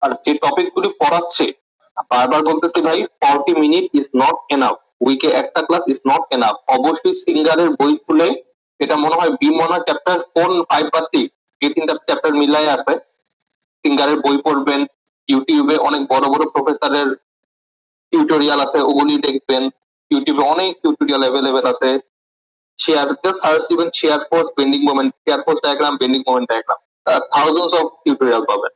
আর যে টপিক গুলি পড়াচ্ছে বারবার বলতেছি ভাই 40 মিনিট ইজ নট এনাফ, উইকে একটা ক্লাস ইজ নট এনাফ। অবশ্যই সিঙ্গারের বই খুলে, এটা মনে হয় বিমনা চ্যাপ্টার 4, 5 বা 6 এই তিনটা চ্যাপ্টার মিলাই আছে, সিঙ্গারের বই পড়বেন। ইউটিউবে অনেক বড় বড় প্রফেসরের টিউটোরিয়াল আছে, ওগুলি দেখবেন। ইউটিউবে অনেক টিউটোরিয়াল অ্যাভেলেবেল আছে। শেয়ার, জাস্ট সার্চ দিবেন share force bending moment, share force diagram, bending moment diagram, thousands of tutorial পাবেন।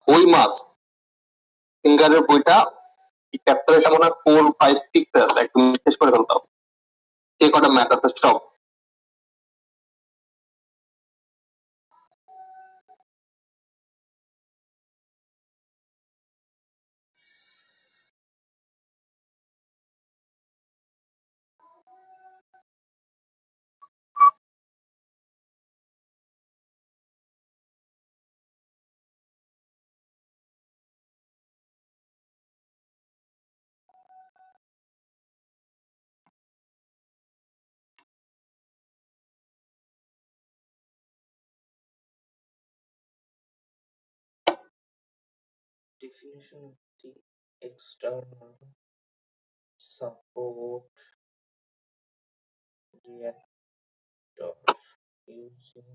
বই মাস্ট, সিঙ্গারের বইটা চ্যাপ্টার এটা মনে হয় 4, 5, 6 আছে, একদম শেষ করে ফেলতে হবে। যে কটা ম্যাথ আছে সব। Definition of the external support reactor using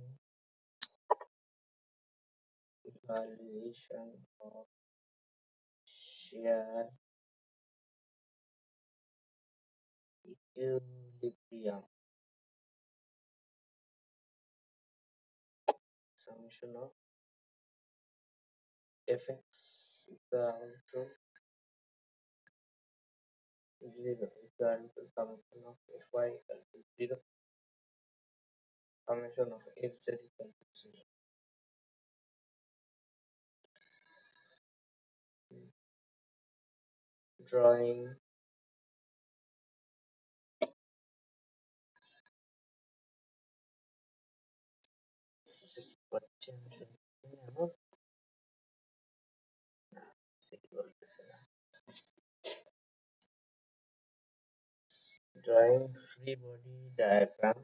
evaluation of shear equilibrium, summation of fx equal to 0 equal to summation of fy equal to 0, summation of fz equal to 0. Drawing drawing free body diagram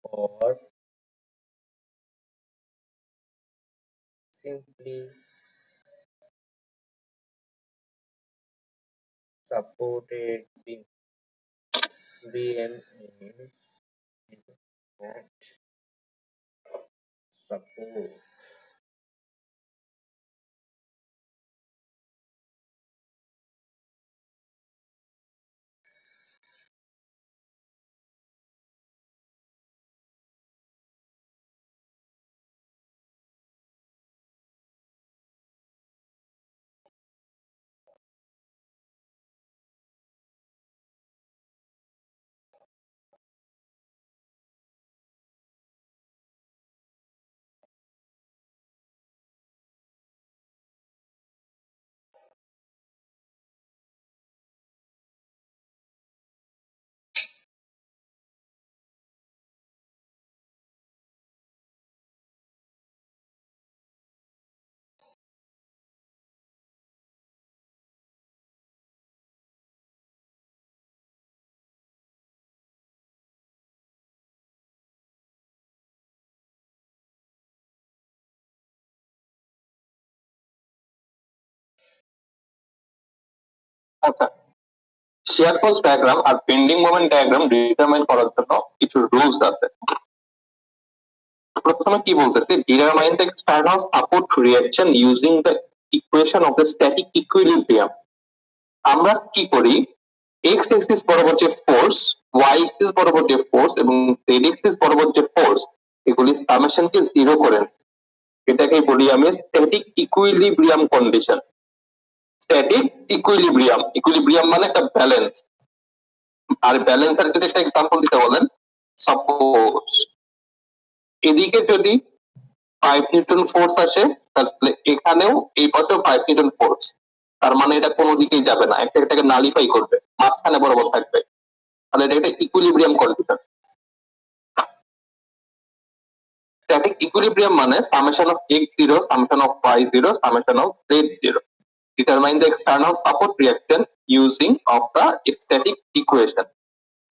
or simply supported beam. BM is at support. আচ্ছা, share force diagram আর bending moment diagram determine করার জন্য কিছু rules আছে। প্রথমে কি বলতেছে, determine the external support reaction using the equation of the static equilibrium. আমরা কি করি, এক্স এক্সিস বরাবর যে ফোর্স, ওয়াই এক্সিস বরাবর যে ফোর্স এবং জেড এক্সিস বরাবর যে ফোর্স, এগুলি সামেশনকে জিরো করেন। এটাকে বলি আমি static equilibrium condition. Static equilibrium, equilibrium মানে একটা ব্যালেন্স। আর ব্যালেন্সের যদি একটা এক্সাম্পল দিতে বলেন, সাপোজ এদিকে যদি 5 নিউটন ফোর্স আসে, তাহলে এখানেও এই পাশেও 5 নিউটন ফোর্স, তার মানে এটা কোনো দিকেই যাবে না, এটাকে নালিফাই করবে, মাঝখানে বরাবর থাকবে। তাহলে এটা একটা ইকুইলিব্রিয়াম কন্ডিশন। স্ট্যাটিক ইকুইলিব্রিয়াম মানে summation of x0 summation of y0 summation of z0 determine the external support reaction using of the static equation।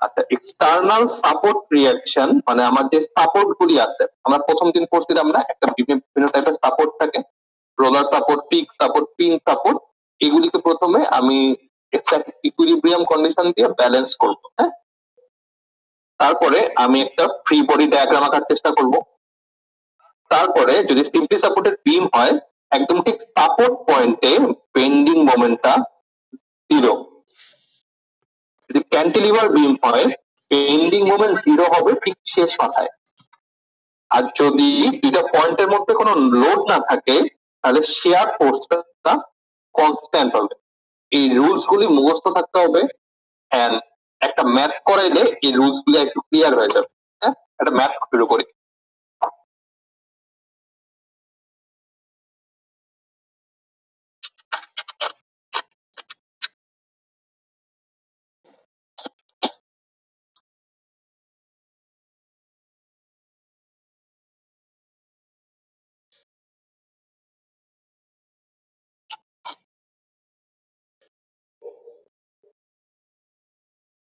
আচ্ছা, এক্সটার্নাল সাপোর্ট রিঅ্যাকশন মানে আমার যে সাপোর্ট গুলি আছে, আমরা প্রথম দিন পড়ছিলাম আমরা একটা বিভিন্ন টাইপের সাপোর্ট থাকে, roller support, pick support, pin support. এগুলিকে প্রথমে আমি স্ট্যাটিক ইকুইলিব্রিয়াম কন্ডিশন দিয়ে ব্যালেন্স করব। হ্যাঁ, তারপরে আমি একটা ফ্রি বডি ডায়াগ্রাম আঁকার চেষ্টা করব। তারপরে যদি সিম্পলি সাপোর্টেড বিম হয়, একদম ঠিক সাপোর্ট পয়েন্টে বেন্ডিং মোমেন্টটা 0। যদি ক্যান্টিলিভার বিম হয়, বেন্ডিং মোমেন্ট 0 হবে ঠিক শেষ মাথায়। আর যদি দুইটা পয়েন্টের মধ্যে কোনো লোড না থাকে, তাহলে শেয়ার ফোর্সটা কনস্ট্যান্ট হবে। এই রুলস গুলি মুখস্থ থাকতে হবে, এন্ড একটা ম্যাথ করাইলে এই রুলস গুলি একটু ক্লিয়ার হয়ে যাবে। হ্যাঁ, একটা ম্যাথ শুরু করি।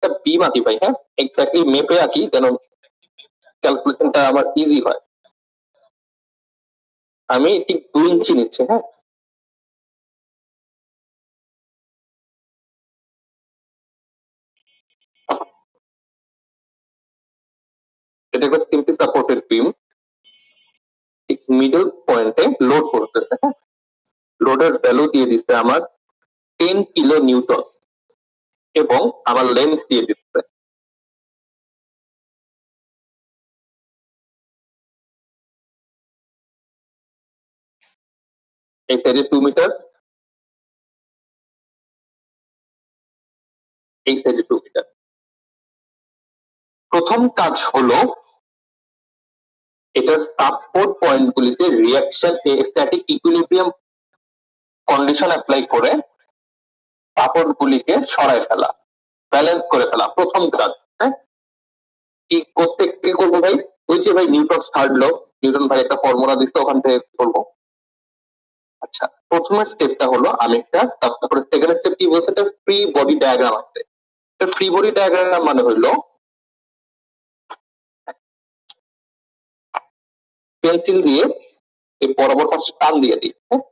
একটা বিম আঁকি ভাই। হ্যাঁ, এক্স্যাক্টলি মেপে আঁকি যেন ক্যালকুলেশনটা আমার ইজি হয়। আমি ঠিক 2 ইঞ্চি নিচ্ছি। হ্যাঁ, এটা একটা সিম্পলি সাপোর্টেড বিম, ঠিক মিডল পয়েন্টে লোড করতেছে। হ্যাঁ, লোডের ভ্যালু দিয়ে দিচ্ছে আমার 10 কিলো নিউটন এবং আমার লেন্থ দিয়ে দিচ্ছে এই সাইডে 2 মিটার, এই সাইডে 2 মিটার। প্রথম কাজ হলো এটার সাপোর্ট পয়েন্ট গুলিতে reaction static equilibrium condition apply করে সাপোর্ট গুলিকে সরায় ফেলা, ব্যালেন্স করে ফেলা প্রথম কাজ। হ্যাঁ, কি করতে কি করবো ভাই? ওই যে ভাই নিউটন থার্ড ল, নিউটন ভাই একটা ফর্মুলা দিচ্ছে, ওখান থেকে করবো। আচ্ছা, প্রথমে স্টেপটা হলো আমি একটা, তারপরে সেকেন্ড স্টেপ কি বলছে, একটা ফ্রি বডি ডায়াগ্রাম আছে। ফ্রি বডি ডায়াগ্রাম মানে হইলো পেন্সিল দিয়ে এই বরাবর ফার্স্ট টান দিয়ে দিই। হ্যাঁ,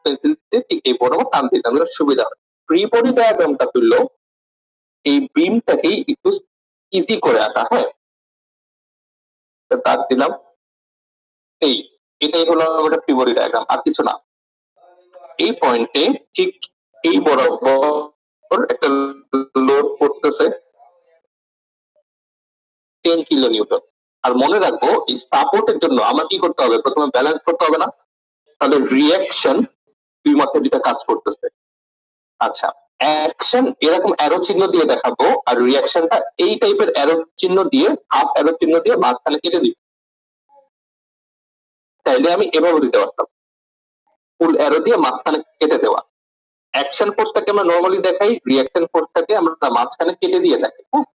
পেন্সিল দিয়ে ঠিক এই বরাবর টান দিতে আমাদের সুবিধা হয়। ফ্রি বডি ডায়াগ্রামটা হইলো এই বিমটাকে একটু ইজি করে আঁকা। হ্যাঁ, দাগ দিলাম, এই এটাই হলো আমাদের ফ্রি বডি ডায়াগ্রাম, আর কিছু না। এই পয়েন্টে ঠিক এই বরাবর একটা লোড করতেছে 10 কিলো নিউটন। আর মনে রাখবো এই সাপোর্টের জন্য আমার কি করতে হবে, প্রথমে ব্যালেন্স করতে হবে না? তাহলে রিঅ্যাকশন দুই মাথায় দুইটা কাজ করতেছে। আচ্ছা, অ্যাকশন এরকম অ্যারো চিহ্ন দিয়ে দেখাবো, আর রিঅ্যাকশনটা এই টাইপের অ্যারো চিহ্ন দিয়ে, হাফ অ্যারো চিহ্ন দিয়ে মাঝখানে কেটে দিব। তাইলে আমি এভাবে দিতে পারতাম, ফুল অ্যারো দিয়ে মাঝখানে কেটে দেওয়া। অ্যাকশন ফোর্সটাকে আমরা নরমালি দেখাই, রিঅ্যাকশন ফোর্সটাকে আমরা মাঝখানে কেটে দিয়ে থাকি। হ্যাঁ,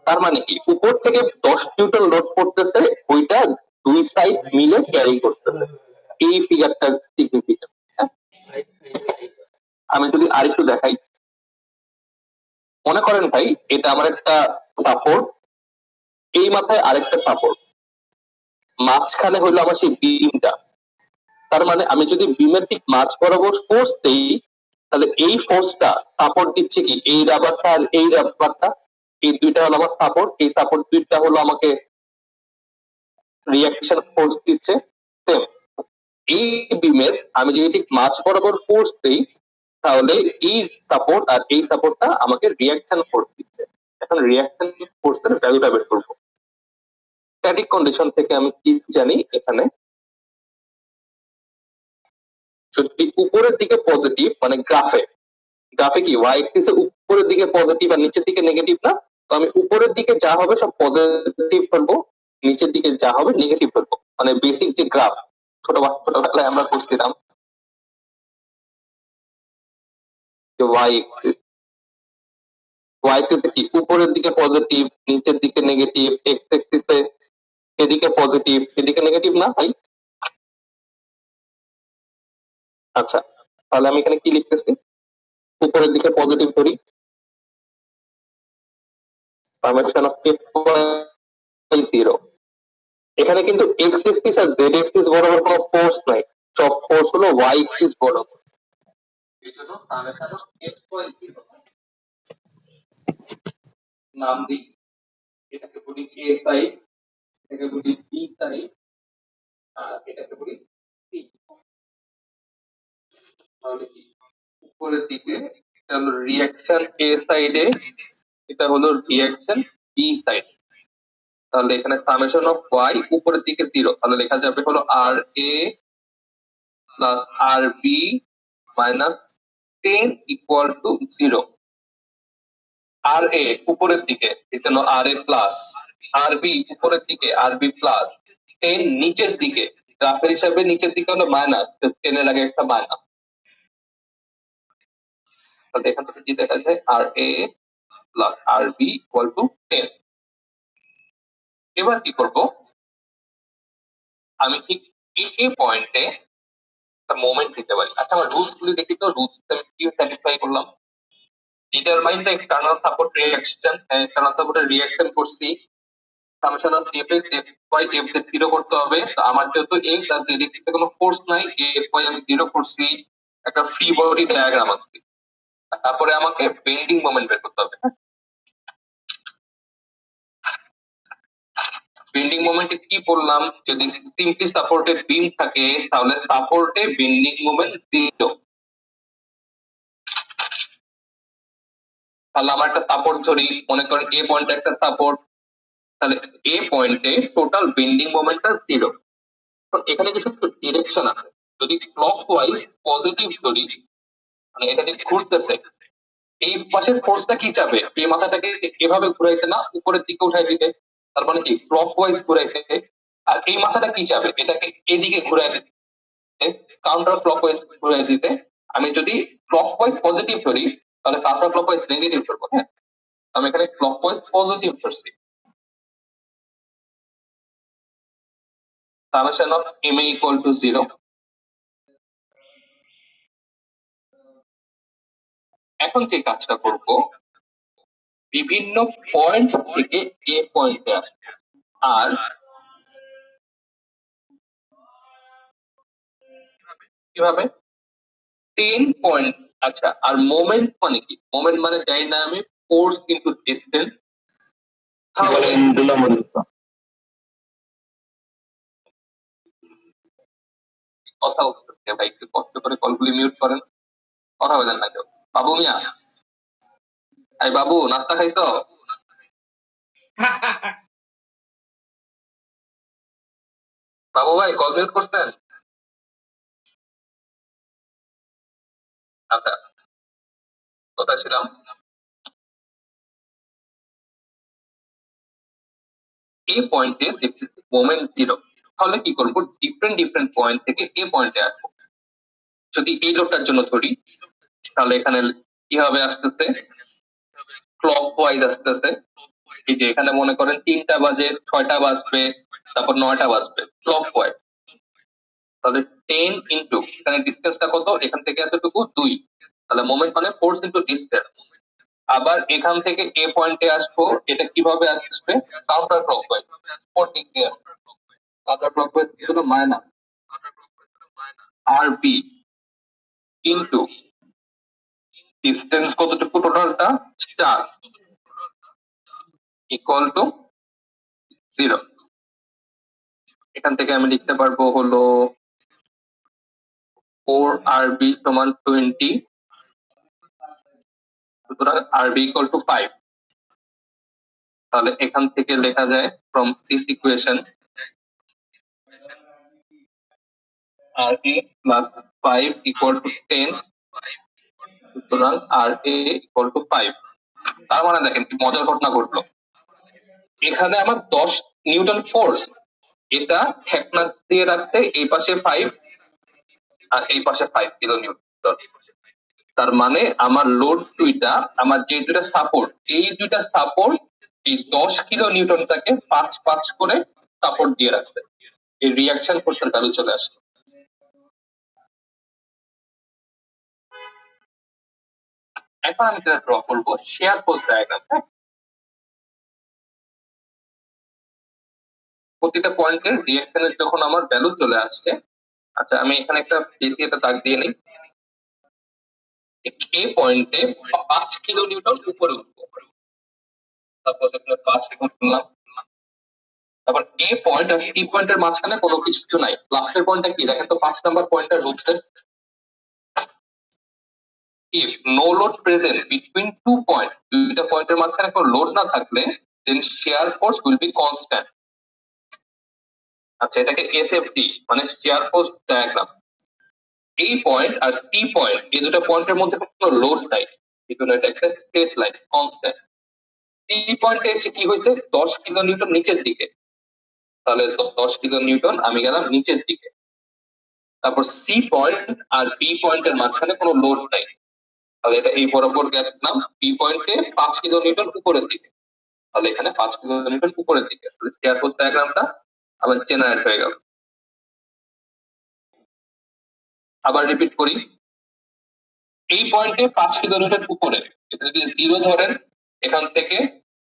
তার মানে কি, উপর থেকে 10 নিউটন লোড করতেছে, ওইটা দুই সাইড মিলে ক্যারি করতেছে। এই ফিগারটা সিগনিফিকেন্ট। আমি যদি আরেকটু দেখাই, মনে করেন ভাই এটা আমার একটা সাপোর্ট, এই মাথায় আরেকটা সাপোর্ট, মাঝখানে হলো আমার সেই বিমটা। তার মানে আমি যদি বিমের ঠিক মাঝ বরাবর ফোর্স দেই, তাহলে এই ফোর্সটা সাপোর্ট দিচ্ছে কি, এই রাবারটা আর এই রাবারটা, এই দুইটা হলো আমার সাপোর্ট, এই সাপোর্ট দুইটা হলো আমাকে রিঅ্যাকশন ফোর্স দিচ্ছে। সেম এই বিমের আমি যদি ঠিক মাঝ বরাবর ফোর্স দেই, তাহলে এই সাপোর্ট আর এই সাপোর্টটা আমাকে রিঅ্যাকশন ফোর্স দিচ্ছে। এখন রিঅ্যাকশন ফোর্সের ভ্যালুটা বের করবো। স্ট্যাটিক কন্ডিশন থেকে আমি কি জানি, এখানে যদি উপরের দিকে পজিটিভ, মানে গ্রাফে কি ওয়াই অ্যাক্সিসে উপরের দিকে পজিটিভ আর নিচের দিকে নেগেটিভ না, তো আমি উপরের দিকে যা হবে সব পজিটিভ ফেলবো, নিচের দিকে যা হবে নেগেটিভ ফেলবো, মানে বেসিক যে গ্রাফ ছোটবেলায় আমরা করছিলাম যে ওয়াই অ্যাক্সিসে কি উপরের দিকে পজিটিভ, নিচের দিকে নেগেটিভ, এক্স অ্যাক্সিসে এদিকে পজিটিভ এদিকে নেগেটিভ না ভাই? আচ্ছা, তাহলে আমি এখানে কি লিখতেছি, উপরের দিকে পজিটিভ ধরি, সামেশন অফ এফ বাই 0। এখানে কিন্তু এক্স অ্যাক্সিস আর জেড অ্যাক্সিস বরাবর কোনো ফোর্স নাই, সব ফোর্স হলো ওয়াই অ্যাক্সিস বরাবর। এজন্য সামেশন অফ এফ বাই 0 নাম দিই, এটাকে বলি এ সাইড, এটাকে বলি বি সাইড, আর এটাকে বলি সি। তাহলে কি উপরের দিকে এটা হলো রিঅ্যাকশন এ সাইডে, এটা হলো রিঅ্যাকশন বি সাইড। তাহলে এখানে সামেশন অফ ওয়াই উপরের দিকে 0, তাহলে লেখা যাবে হলো R A plus R B minus 10 equal to 0। R A উপরের দিকে এর জন্য আর এ প্লাস, আর বি উপরের দিকে আর বি প্লাস, 10 নিচের দিকে, গ্রাফের হিসাবে নিচের দিকে হলো মাইনাস, 10 এর আগে একটা মাইনাস। তাহলে এখান থেকে কি দেখা যায়, R A plus R B equal to 10। এবার কি করব, আমি ঠিক এ পয়েন্টে একটা মোমেন্ট দিতে পারি। আচ্ছা, আমার রুলস গুলি দেখি তো, রুলস আমি কি স্যাটিসফাই করলাম। Determine the external support reaction, external সাপোর্টের রিঅ্যাকশন করছি, summation of F X F Y F Z 0 করতে হবে। তো আমার যেহেতু এক্স আর জেড এক্স এর কোনো ফোর্স নাই, এফ ওয়াই আমি 0 করছি, একটা ফ্রি বডি ডায়াগ্রাম আছে। তারপরে আমাকে বেন্ডিং মোমেন্ট বের করতে হবে। বেন্ডিং মোমেন্টে কি বললাম, যদি সিম্পলি সাপোর্টেড বিম থাকে তাহলে সাপোর্টে বেন্ডিং মোমেন্ট 0। তাহলে আমার একটা সাপোর্ট ধরি, মনে করেন এ পয়েন্টে একটা সাপোর্ট, তাহলে এ পয়েন্টে টোটাল বেন্ডিং মোমেন্টটা 0। এখানে কিছু ডিরেকশন আছে, যদি ক্লকওয়াইজ পজিটিভ ধরি, মানে এটা যে ঘুরতেছে, এই পাশের ফোর্সটা কি চাবে, এই মাথাটাকে এভাবে ঘুরাইতে না উপরের দিকে উঠাই দিতে, তার মানে কি ক্লকওয়াইজ ঘুরাইতে। আর এই মাথাটা কি চাবে, এটাকে এদিকে ঘুরাই দিতে, কাউন্টার ক্লকওয়াইজ ঘুরাই দিতে। আমি যদি ক্লকওয়াইজ পজিটিভ ধরি তাহলে কাউন্টার ক্লকওয়াইজ নেগেটিভ করবো। হ্যাঁ, আমি এখানে ক্লকওয়াইজ পজিটিভ ধরছি। Summation of M A equal to 0। এখন যে কাজটা করব, বিভিন্ন পয়েন্ট থেকে এ পয়েন্টে আসবে, আর কিভাবে 10 পয়েন্ট। আচ্ছা, আর মোমেন্ট মানে কি, মোমেন্ট মানে ডাইনামিক ফোর্স ইনটু ডিসটেন্স। কথা বলতে ভাই, একটু কষ্ট করে কলগুলি মিউট করেন, কথা বলেন না কেউ। বাবু মিয়া, এই বাবু নাস্তা খাইছো? বাবু ভাই কল মিউট করছেন? আচ্ছা, কোথায় ছিলাম, এই পয়েন্টে দেখতেছি মোমেন্ট 0। তাহলে কি করব, ডিফারেন্ট পয়েন্ট থেকে এ পয়েন্টে আসবো। যদি এই লোডটার জন্য ধরি তাহলে এখানে কি হবে, আসতেছে ক্লকওয়াইজ আসতেছে। এই যে এখানে মনে করেন 3টা বাজে, 6টা বাজবে, তারপর 9টা বাজবে, ক্লকওয়াইজ। তাহলে 10 ইনটু এখানে ডিসটেন্সটা কত, এখান থেকে এতটুকু 2, তাহলে মোমেন্ট মানে ফোর্স ইনটু ডিসটেন্স। আবার এখান থেকে এ পয়েন্টে আসবো, এটা কিভাবে আসবে, কাউন্টার ক্লকওয়াইজ, স্পোর্টিং দিয়ে আসবে। কাউন্টার ক্লকওয়াইজ ছিল মাইনাস আর বি ইনটু ডিসটেন্স কতটুকু, টোটালটা 4 ইকুয়াল টু 0। এখান থেকে আমি লিখতে পারবো হলো 4 RB সমান 20, সুতরাং RB ইকুয়াল টু 5। তাহলে এখান থেকে লেখা যায় from this equation RA plus 5 equal to 10, সুতরাং RA ইকুয়াল টু 5। তার মানে দেখেন কি মজার ঘটনা ঘটলো, এখানে আমার 10 নিউটন ফোর্স, এটা ঠেকনা দিয়ে রাখতে এই পাশে 5 আর এই পাশে 5 কিলো নিউটন। তার মানে আমার লোড দুইটা, আমার যে দুইটা সাপোর্ট, এই দুইটা সাপোর্ট এই 10 কিলো নিউটনটাকে 5 করে সাপোর্ট দিয়ে রাখছে। এই রিঅ্যাকশন ফোর্সের ভ্যালু চলে আসলো। এখন আমি যেটা ড্র করবো শেয়ার ফোর্স ডায়াগ্রাম। প্রতিটা পয়েন্টের রিঅ্যাকশনের যখন আমার ভ্যালু চলে আসছে, আচ্ছা আমি এখানে একটা বেশি একটা দাগ দিয়ে নিই। এ পয়েন্টে 5 কিলো নিউটন উপরে উঠবো, সাপোজ এখানে 5 করলাম। তারপর এ পয়েন্ট আর সি পয়েন্টের মাঝখানে কোনো কিছু নাই, লাস্টের পয়েন্টটা কি দেখেন তো, 5 নাম্বার পয়েন্টটা রুটে if no load present between 2 point, দুইটা পয়েন্টের মাঝখানে কোনো লোড না থাকলে then shear force will be constant। আচ্ছা এটাকে এসএফডি মানে shear force ডায়াগ্রাম। এই পয়েন্ট আর সি পয়েন্ট, এই দুটো পয়েন্টের মধ্যে কোনো লোড নাই, এগুলো এটা একটা স্ট্রেট লাইন কনস্ট্যান্ট। সি পয়েন্টে এসে কি হয়েছে 10 কিলো নিউটন নিচের দিকে, তাহলে 10 কিলো নিউটন আমি গেলাম নিচের দিকে। তারপর সি পয়েন্ট আর বি পয়েন্টের মাঝখানে কোনো লোড নাই, তাহলে এটা এই বরাবর গেলাম বি পয়েন্টে 5 কিলো নিউটন উপরের দিকে, তাহলে এখানে 5 কিলো নিউটন উপরের দিকে, তাহলে shear force ডায়াগ্রামটা আবার জেনারেট হয়ে গেল। আবার রিপিট করি, এই পয়েন্টে 5 কিলো নিউটন উপরে, এটা যদি 0 ধরেন এখান থেকে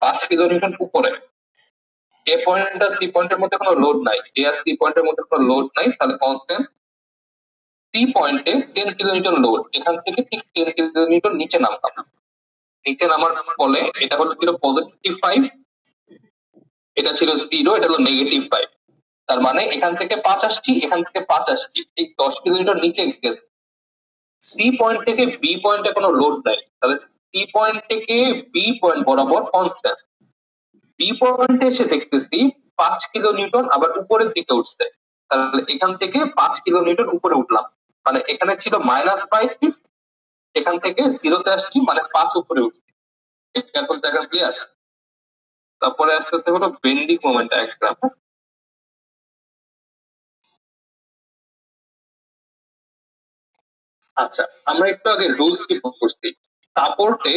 5 কিলো নিউটন উপরে, এ পয়েন্ট আর সি পয়েন্টের মধ্যে কোনো লোড নাই, এ আর সি পয়েন্টের মধ্যে কোনো লোড নাই, তাহলে কনস্ট্যান্ট। সি পয়েন্টে 10 কিলো নিউটন লোড, এখান থেকে ঠিক 10 কিলো নিউটন নিচে নামতাম, নিচে নামার ফলে এটা হলো ছিল পজিটিভ 5, এটা ছিল 0, এটা হলো নেগেটিভ 5। তার মানে এখান থেকে 5 আসছি, এখান থেকে 5 আসছি, ঠিক 10 কিলোমিটার নিচে গেছে। সি পয়েন্ট থেকে বি পয়েন্টে কোনো লোড নাই, তাহলে সি পয়েন্ট থেকে বি পয়েন্ট বরাবর কনস্ট্যান্ট। বি পয়েন্টে এসে দেখতেছি 5 কিলো নিউটন আবার উপরের দিকে উঠছে, তাহলে এখান থেকে 5 কিলো নিউটন উপরে উঠলাম, মানে এখানে ছিল -5, এখান থেকে 0 তে আসছি মানে 5 উপরে উঠছি। ক্লিয়ার? তারপরে আস্তে আস্তে হলো বেন্ডিং মোমেন্ট ডায়াগ্রাম। আচ্ছা আমরা একটু আগে রুলস কি করছি, সাপোর্টে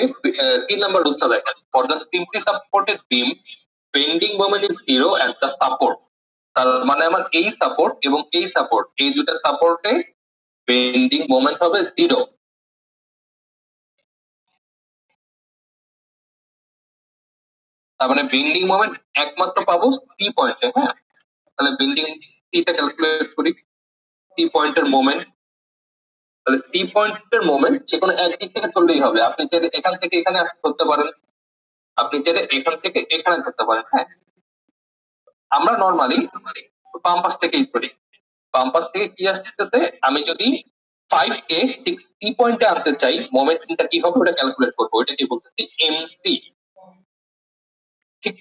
3 নাম্বার রুলসটা দেখেন, for the simply supported beam bending moment is 0 at the support. তার মানে আমার এই সাপোর্ট এবং এই সাপোর্ট, এই দুটো সাপোর্টে বেন্ডিং মোমেন্ট হবে 0। তার মানে বেন্ডিং মোমেন্ট একমাত্র পাবো সি পয়েন্টে। হ্যাঁ, তাহলে বেন্ডিং সিটা ক্যালকুলেট করি, সি পয়েন্টের মোমেন্ট, তাহলে সি পয়েন্টের মোমেন্ট যে কোনো একদিক থেকে ধরলেই হবে, আপনি চাইলে এখান থেকে এখানে আসতে ধরতে পারেন, আপনি চাইলে এখান থেকে এখানে ধরতে পারেন। হ্যাঁ, আমরা নরমালি বাম পাশ থেকেই ধরি, বাম পাশ থেকে কি আসতেছে, আমি যদি 5 কে ঠিক সি পয়েন্টে আনতে চাই মোমেন্টটা কি হবে ওটা ক্যালকুলেট করব, ওটা কি বলতেছি এমসি। ঠিক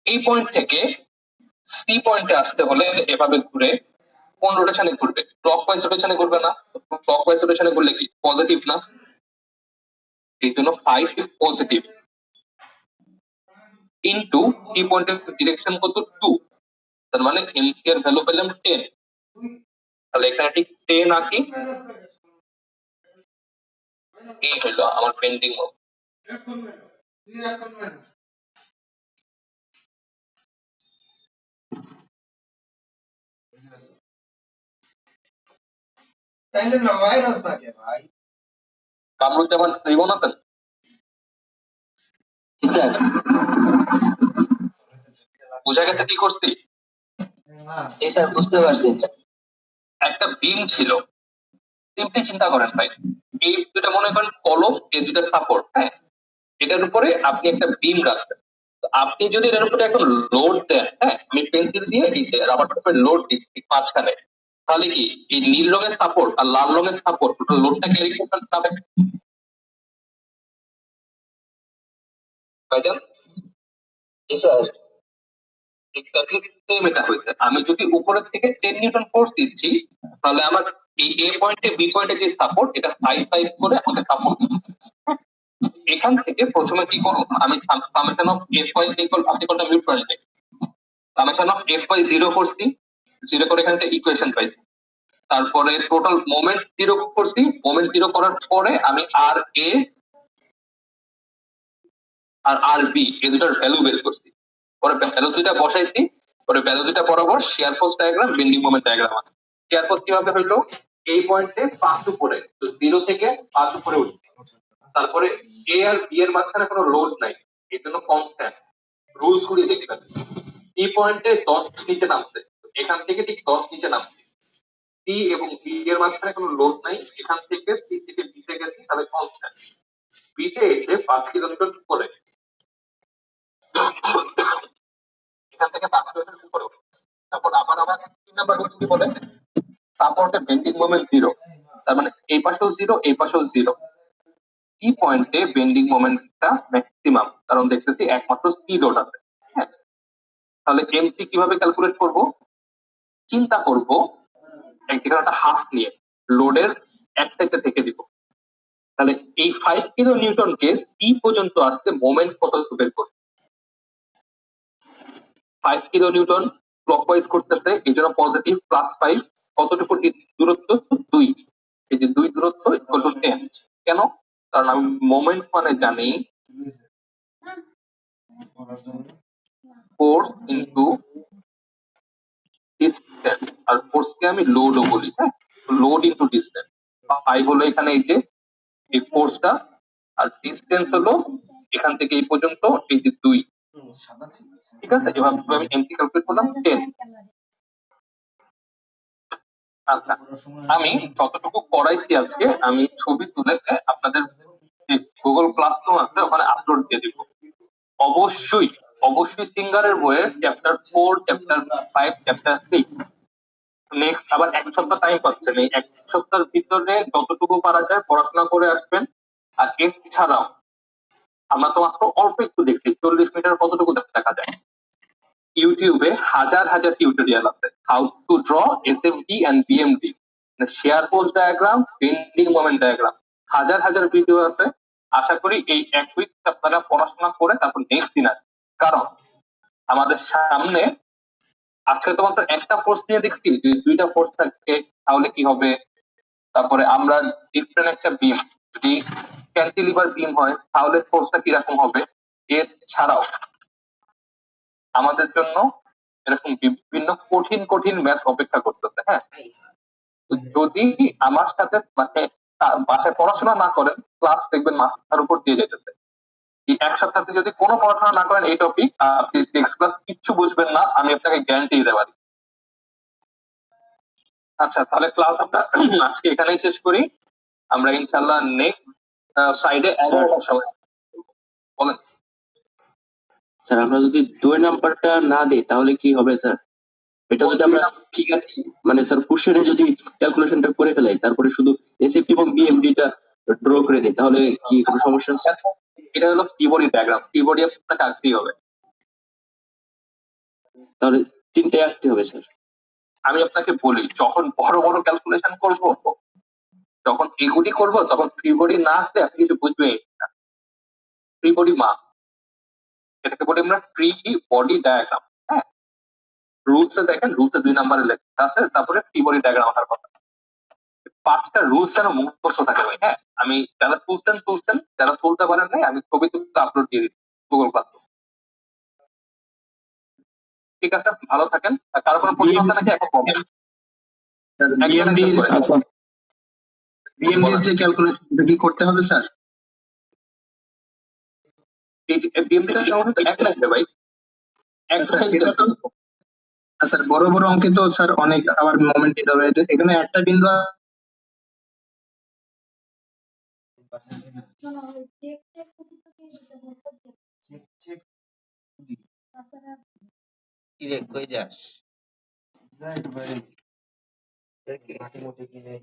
এই পয়েন্ট থেকে সি পয়েন্টে আসতে হলে এভাবে ঘুরে কোন রোটেশনে ঘুরবে, ক্লকওয়াইজ রোটেশনে ঘুরবে না, ক্লকওয়াইজ রোটেশনে ঘুরলে কি পজিটিভ না, এই জন্য 5 পজিটিভ ইনটু সি পয়েন্টের ডিরেকশন কত 2, তার মানে এমসি এর ভ্যালু পেলাম 10। তাহলে এখানে ঠিক 10 আঁকি, এই হলো আমার বেন্ডিং মোমেন্ট। তাইলে না ভাইরাস থাকে ভাই। কামরুজ্জামান রিবন আছেন? স্যার বুঝা গেছে কি করছি? জি স্যার বুঝতে পারছি। একটা বিম ছিল, সিম্পলি চিন্তা করেন ভাই, এই দুটো মনে করেন কলম, এই দুটো সাপোর্ট। হ্যাঁ, এটার উপরে আপনি একটা বিম রাখবেন, আপনি যদি এটার উপরে এখন লোড দেন, হ্যাঁ আমি পেন্সিল দিয়ে এই রাবার উপরে লোড দিচ্ছি মাঝখানে, তাহলে কি এই নীল রঙের সাপোর্ট আর লাল রঙের সাপোর্ট টোটাল লোডটা ক্যারি করতে পারবে ভাইজান? জি স্যার, এক্স্যাক্টলি সেম এটা হয়েছে। আমি যদি উপরের থেকে 10 নিউটন ফোর্স দিচ্ছি, তাহলে আমার এই এ পয়েন্টে বি পয়েন্টে যে সাপোর্ট এটা 5 করে আমাকে সাপোর্ট, এখান থেকে প্রথমে কি করব, আমি সামেশন অফ fy ইকুয়াল, আপনি কোনটা মিউট করে নেবেন, সামেশন অফ fy 0 করছি, 0 করে এখানে ইকুয়েশন পাইছি, তারপরে টোটাল মোমেন্ট 0 করছি, মোমেন্ট 0 করার পরে আমি আর এ আর আর বি এই দুটার ভ্যালু বের করছি, পরে ভ্যালু দুইটা বসাইছি, পরে ভ্যালু দুইটা বরাবর share force diagram, bending moment diagram আছে। শেয়ার ফোর্স কিভাবে হইলো, এই পয়েন্টে 5 উপরে, তো 0 থেকে 5 উপরে উঠছে, তারপরে এ আর বি এর মাঝখানে কোনো লোড নাই, এই জন্য কনস্ট্যান্ট, রুলস গুলি দেখবেন। সি পয়েন্টে 10 নিচে নামছে, তো এখান থেকে ঠিক 10 নিচে নামছে, সি এবং বি এর মাঝখানে কোনো লোড নাই, এখান থেকে সি থেকে বি তে গেছি, তাহলে কনস্ট্যান্ট, বি তে এসে 5 কিলোমিটার উপরে, এখান থেকে 5 কিলোমিটার উপরে উঠে, তারপর আবার 3 নাম্বার রুলস কি বলে, সাপোর্টে বেন্ডিং মোমেন্ট 0, তার মানে এই পাশেও 0 এই পাশেও 0, কি পয়েন্টে বেন্ডিং মোমেন্টটা ম্যাক্সিমাম, কারণ দেখতেছি একমাত্র সি লোড আছে। হ্যাঁ, তাহলে এমসি কিভাবে ক্যালকুলেট করব, চিন্তা করব একদিকে একটা হাফ নিয়ে লোডের একটাতে থেকে দিব, তাহলে এই 5 কিলো নিউটন কে সি পর্যন্ত আসতে মোমেন্ট কত বের করব, 5 কিলো নিউটন ক্লকওয়াইজ করতেছে, এই জন্য পজিটিভ +5, কতটুকু দূরত্ব, 2, এই যে 2 দূরত্ব ইকুয়াল টু 10, কেন, কারণ আমি মোমেন্ট মানে জানি ফোর্স ইনটু ডিসটেন্স, আর ফোর্স কে আমি লোডও বলি। হ্যাঁ, লোড ইনটু ডিসটেন্স, 5 হলো এখানে এই যে এই ফোর্সটা, আর ডিসটেন্স হলো এখান থেকে এই পর্যন্ত এই যে 2, ঠিক আছে, এভাবে আমি এমটি ক্যালকুলেট করলাম 10। আচ্ছা, আমি যতটুকু করাইছি আজকে আমি ছবি তুলে আপনাদের গুগল ক্লাসরুম আছে ওখানে আপলোড দিয়ে দিব। অবশ্যই অবশ্যই সিঙ্গারের বইয়ের চ্যাপ্টার 4, চ্যাপ্টার 5, চ্যাপ্টার 6, নেক্সট আবার 1 সপ্তাহ টাইম পাচ্ছেন, এই 1 সপ্তাহের ভিতরে যতটুকু পারা যায় পড়াশোনা করে আসবেন। আর এছাড়াও আমরা তো মাত্র অল্প একটু দেখছি, 40 মিটার কতটুকু দেখা যায়, ইউটিউবে হাজার হাজার টিউটোরিয়াল আছে, how to draw SFD and BMD, shear force diagram, bending moment diagram, হাজার হাজার ভিডিও আছে। আশা করি এই 1 উইক আপনারা পড়াশোনা করে তারপর নেক্সট দিন আসবেন, কারণ আমাদের সামনে আজকে তো মাত্র একটা ফোর্স নিয়ে দেখছি, যদি 2টা ফোর্স থাকে তাহলে কি হবে, তারপরে আমরা ডিফারেন্ট একটা বিম, যদি ক্যান্টিলিভার বিম হয় তাহলে ফোর্সটা কিরকম হবে, এছাড়াও আমাদের জন্য এরকম বিভিন্ন কঠিন কঠিন ম্যাথ অপেক্ষা করতেছে। হ্যাঁ, যদি আমার সাথে মানে বাসায় পড়াশোনা না করেন, ক্লাস দেখবেন মাথার উপর দিয়ে যেতেছে, এই 1 সপ্তাহে যদি কোনো পড়াশোনা না করেন এই টপিক, আপনি নেক্সট ক্লাস কিচ্ছু বুঝবেন না, আমি আপনাকে গ্যারান্টি দিতে পারি। আচ্ছা, তাহলে ক্লাস আমরা আজকে এখানেই শেষ করি, আমরা ইনশাআল্লাহ নেক্সট ফ্রাইডে 11টার সময় বলেন। স্যার আমরা যদি 2 নাম্বারটা না দেই তাহলে কি হবে স্যার, এটা যদি আমরা ঠিক আছে মানে স্যার কোশ্চেনে যদি ক্যালকুলেশনটা করে ফেলাই তারপরে শুধু এসএফটি এবং বিএমডি টা ড্র করে দেই তাহলে কি কোনো সমস্যা আছে? এটা হলো ফ্রি ডায়াগ্রাম, ফ্রি আপনাকে আঁকতেই হবে, তাহলে 3টে আঁকতে হবে স্যার। আমি আপনাকে বলি যখন বড় বড় ক্যালকুলেশন করব, যখন এগুলি করব, তখন ফ্রি বডি না আসলে আপনি কিছু বুঝবেন না, ফ্রি বডি মাস, এটাকে বলি আমরা ফ্রি বডি ডায়াগ্রাম। হ্যাঁ, রুলস দেখেন, রুলসে 2 নম্বরে লেখা আছে, তারপরে ফ্রি বডি ডায়াগ্রাম আসার কথা, 5টা রুলস যেন মুখস্থ থাকে ভাই। হ্যাঁ, আমি যারা তুলছেন, যারা তুলতে পারেন নাই আমি ছবি তুলতে আপলোড দিয়ে দিচ্ছি গুগল ক্লাস। ঠিক আছে, ভালো থাকেন। কারো কোনো প্রশ্ন আছে নাকি এখন বলেন। বিএমডি যে ক্যালকুলেশন কি করতে হবে স্যার? এই যে বিএমডিটা সাধারণত 1 লাগবে ভাই, 1 এটা তো স্যার বড় বড় অঙ্কে তো স্যার অনেক আবার মোমেন্ট দিতে হবে, এখানে একটা বিন্দু কিরে কই যাস? যাই একটু বাইরে। মাটি মুটি কিনে